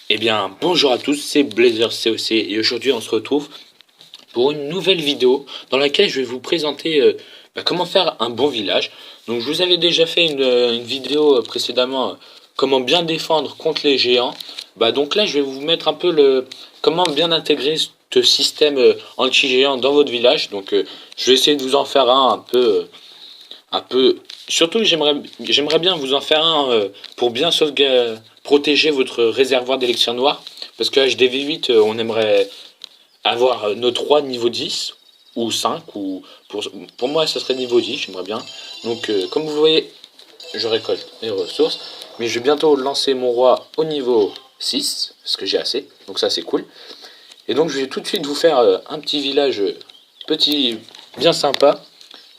Eh bien, bonjour à tous, c'est Blazer COC et aujourd'hui on se retrouve pour une nouvelle vidéo dans laquelle je vais vous présenter comment faire un bon village. Donc je vous avais déjà fait une vidéo précédemment, comment bien défendre contre les géants. Donc là je vais vous mettre un peu comment bien intégrer ce système anti-géant dans votre village. Je vais essayer de vous en faire un peu. Surtout, j'aimerais bien vous en faire un pour bien protéger votre réservoir d'élixir noir. Parce que HDV8, on aimerait avoir notre roi niveau 10 ou 5. Pour moi, ça serait niveau 10, j'aimerais bien. Comme vous voyez, je récolte les ressources. Mais je vais bientôt lancer mon roi au niveau 6, parce que j'ai assez. Donc ça, c'est cool. Et donc, je vais tout de suite vous faire un petit village petit, bien sympa.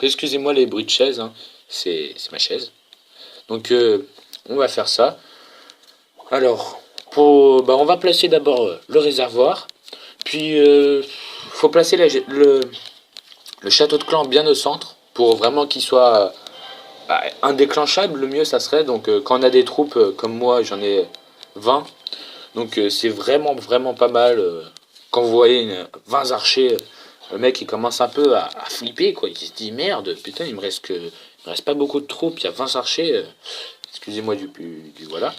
Excusez-moi les bruits de chaise, hein. C'est ma chaise. Donc on va faire ça. Alors, on va placer d'abord le réservoir. Puis faut placer le château de clan bien au centre pour vraiment qu'il soit indéclenchable. Le mieux ça serait quand on a des troupes comme moi, j'en ai 20. C'est vraiment vraiment pas mal. Quand vous voyez 20 archers, le mec il commence un peu à flipper quoi. Il se dit merde, putain il me reste pas beaucoup de troupes, il y a 20 archers. Excusez-moi du voilà,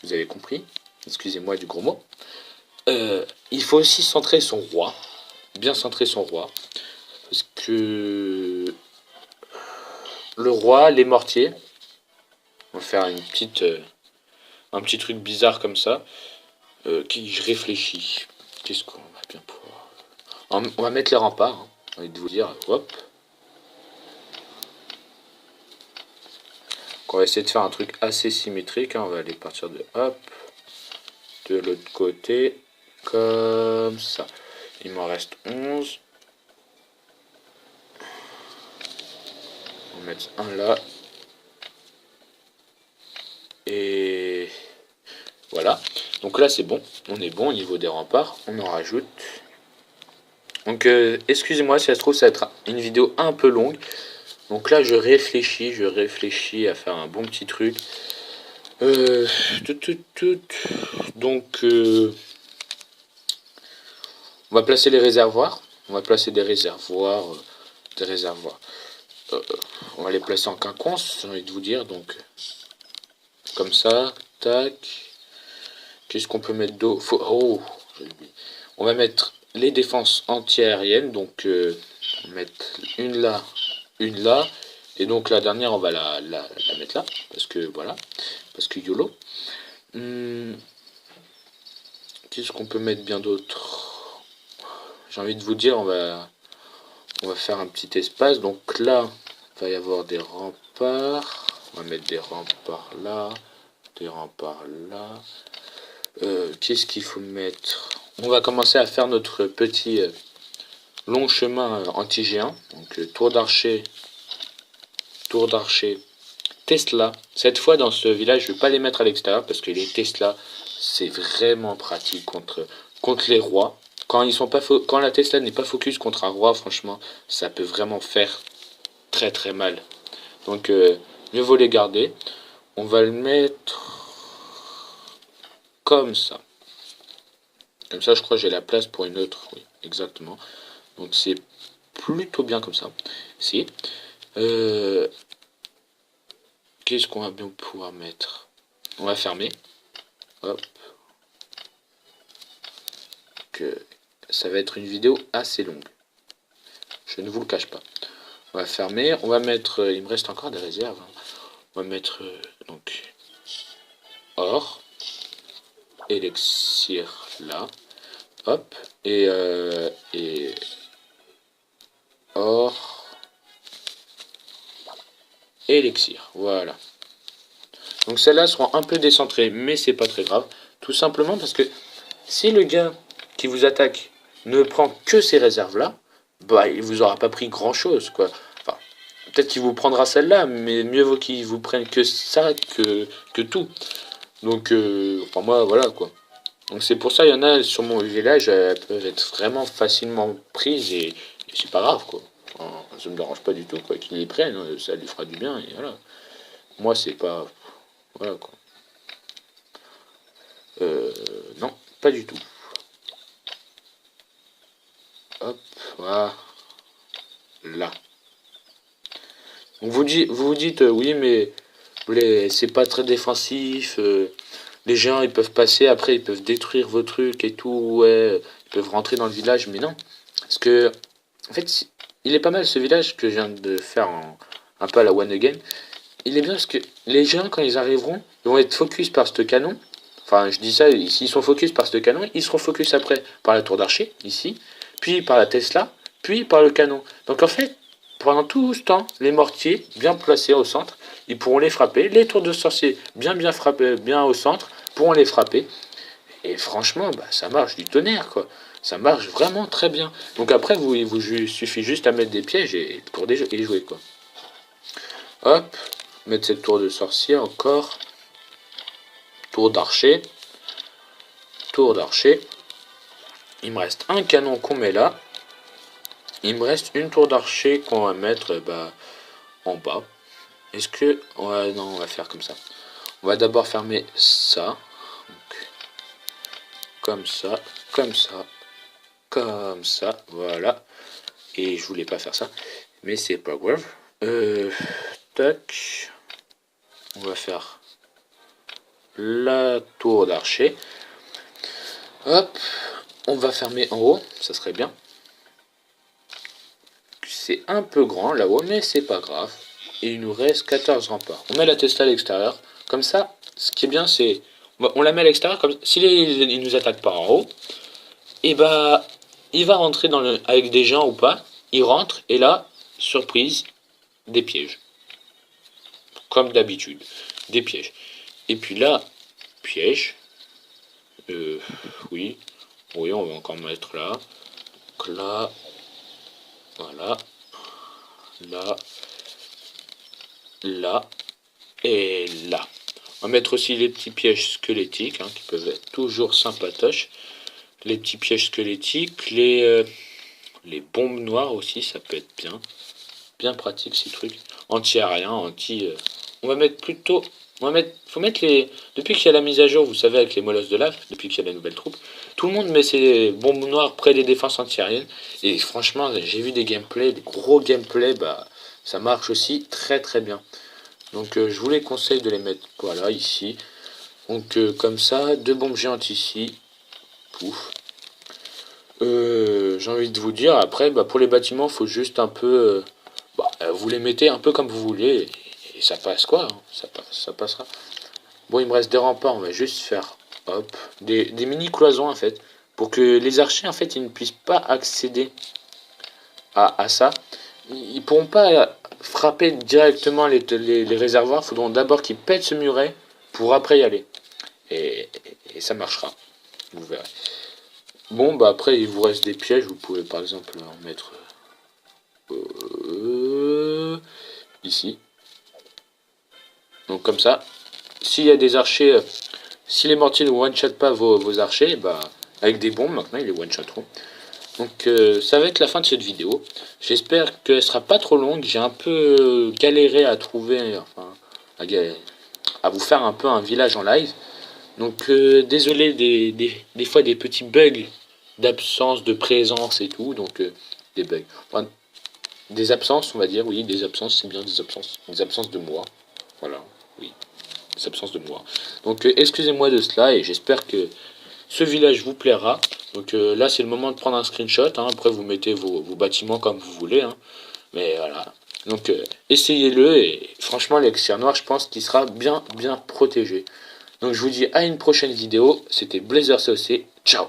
vous avez compris. Excusez-moi du gros mot. Il faut aussi centrer son roi, bien centrer son roi, parce que le roi, les mortiers, on va faire un petit truc bizarre comme ça. Qui je réfléchis. Qu'est-ce qu'on va bien pouvoir. On va mettre les remparts. Hein, j'ai envie de vous dire, hop. On va essayer de faire un truc assez symétrique. Hein, on va aller partir de hop, de l'autre côté, comme ça. Il m'en reste 11. On va mettre un là. Et voilà. Donc là c'est bon. On est bon au niveau des remparts. On en rajoute. Excusez-moi si ça se trouve ça va être une vidéo un peu longue. Donc là je réfléchis à faire un bon petit truc. Euh, tout, tout, tout. Donc on va placer les réservoirs. On va placer des réservoirs. Des réservoirs. Euh, on va les placer en quinconce, j'ai envie de vous dire. Donc comme ça. Tac. Qu'est-ce qu'on peut mettre d'eau? Oh, on va mettre les défenses anti-aériennes. On va mettre une là, une là. Et donc la dernière, on va la mettre là. Parce que voilà. Parce que YOLO. Hum, Qu'est-ce qu'on peut mettre bien d'autre? J'ai envie de vous dire, on va faire un petit espace. Donc là, il va y avoir des remparts. On va mettre des remparts là. Des remparts là. Qu'est-ce qu'il faut mettre? On va commencer à faire notre petit long chemin anti-géant. Tour d'archer, Tesla. Cette fois dans ce village, je ne vais pas les mettre à l'extérieur parce que les Tesla, c'est vraiment pratique contre les rois. Quand la Tesla n'est pas focus contre un roi, franchement, ça peut vraiment faire très très mal. Donc mieux vaut les garder. On va le mettre comme ça. Comme ça, je crois que j'ai la place pour une autre. Oui, exactement. Donc c'est plutôt bien comme ça. Si. Euh, Qu'est-ce qu'on va bien pouvoir mettre? On va fermer. Hop. Que ça va être une vidéo assez longue. Je ne vous le cache pas. On va fermer. On va mettre. Il me reste encore des réserves. Hein. On va mettre or. Élixir là. Hop. Et or. Élixir. Voilà. Donc celles-là seront un peu décentrées, mais c'est pas très grave. Tout simplement parce que si le gars qui vous attaque ne prend que ces réserves-là, il vous aura pas pris grand-chose, quoi. Enfin, peut-être qu'il vous prendra celle-là, mais mieux vaut qu'il vous prenne que ça que tout. Moi, voilà, quoi. Donc c'est pour ça, il y en a sur mon village, elles peuvent être vraiment facilement prises et c'est pas grave, quoi. Enfin, ça me dérange pas du tout, quoi. Qu'il les prenne, ça lui fera du bien, et voilà. Moi, c'est pas... Voilà, quoi. Non, pas du tout. Hop, voilà. Là. Donc vous vous dites, oui, mais c'est pas très défensif. Les gens, ils peuvent passer, après, ils peuvent détruire vos trucs et tout. Ouais, ils peuvent rentrer dans le village, mais non. Parce que, en fait, il est pas mal ce village que je viens de faire un peu à la One Again. Il est bien parce que les gens, quand ils arriveront, ils vont être focus par ce canon. Enfin, je dis ça, s'ils sont focus par ce canon, ils seront focus après par la tour d'archer, ici, puis par la Tesla, puis par le canon. Donc en fait, pendant tout ce temps, les mortiers, bien placés au centre, ils pourront les frapper. Les tours de sorciers, bien frappés, bien au centre, pourront les frapper. Et franchement, bah, ça marche du tonnerre, quoi. Ça marche vraiment très bien. Donc après, il vous suffit juste à mettre des pièges et pour y jouer, quoi. Hop, mettre cette tour de sorcier encore. Tour d'archer. Tour d'archer. Il me reste un canon qu'on met là. Il me reste une tour d'archer qu'on va mettre en bas. Est-ce que... Ouais, non, on va faire comme ça. On va d'abord fermer ça. Donc, comme ça, comme ça, comme ça. Voilà. Et je voulais pas faire ça. Mais c'est pas grave. Tac. On va faire la tour d'archer. Hop. On va fermer en haut. Ça serait bien. C'est un peu grand là-haut, mais c'est pas grave. Et il nous reste 14 remparts. On met la Tesla à l'extérieur. Comme ça, ce qui est bien, c'est... On la met à l'extérieur, comme s'il il nous attaque par en haut, et bah, il va rentrer avec des gens ou pas. Il rentre, et là, surprise, des pièges. Comme d'habitude, des pièges. Et puis là, piège. Oui. Oui, on va encore mettre là. Là. Voilà. Là. Là. Et là. On va mettre aussi les petits pièges squelettiques, qui peuvent être toujours sympatoches. Les petits pièges squelettiques, les bombes noires aussi, ça peut être bien. Bien pratique ces trucs. Anti-aérien, on va mettre plutôt... faut mettre les... Depuis qu'il y a la mise à jour, vous savez, avec les molosses de lave, depuis qu'il y a la nouvelle troupe, tout le monde met ses bombes noires près des défenses anti-aériennes. Et franchement, j'ai vu des gameplays, des gros gameplays, ça marche aussi très très bien. Donc je vous les conseille de les mettre, voilà, ici. Donc comme ça, 2 bombes géantes ici. Pouf. J'ai envie de vous dire, après, pour les bâtiments, faut juste un peu... vous les mettez un peu comme vous voulez, et ça passe quoi, hein, ça passera. Bon, il me reste des remparts, on va juste faire, hop, des mini cloisons en fait, pour que les archers en fait, ils ne puissent pas accéder à ça. Ils pourront pas frapper directement les réservoirs, il faudra d'abord qu'ils pètent ce muret, pour après y aller. Et ça marchera, vous verrez. Bon, après, il vous reste des pièges, vous pouvez par exemple en mettre... ici. Donc comme ça, s'il y a des archers, si les mortiers ne one-shot pas vos archers, avec des bombes, maintenant ils les one-shotteront. Donc ça va être la fin de cette vidéo. J'espère qu'elle sera pas trop longue. J'ai un peu galéré à trouver, enfin, à vous faire un peu un village en live. Donc désolé des fois des petits bugs d'absence, de présence et tout. Donc des bugs. Enfin, des absences, on va dire, oui, des absences, c'est bien des absences de moi, voilà, oui, des absences de moi. Donc excusez-moi de cela et j'espère que ce village vous plaira. Donc là c'est le moment de prendre un screenshot, après vous mettez vos bâtiments comme vous voulez, mais voilà. Donc essayez-le et franchement l'élixir noir je pense qu'il sera bien protégé. Donc je vous dis à une prochaine vidéo, c'était Blazer COC, ciao.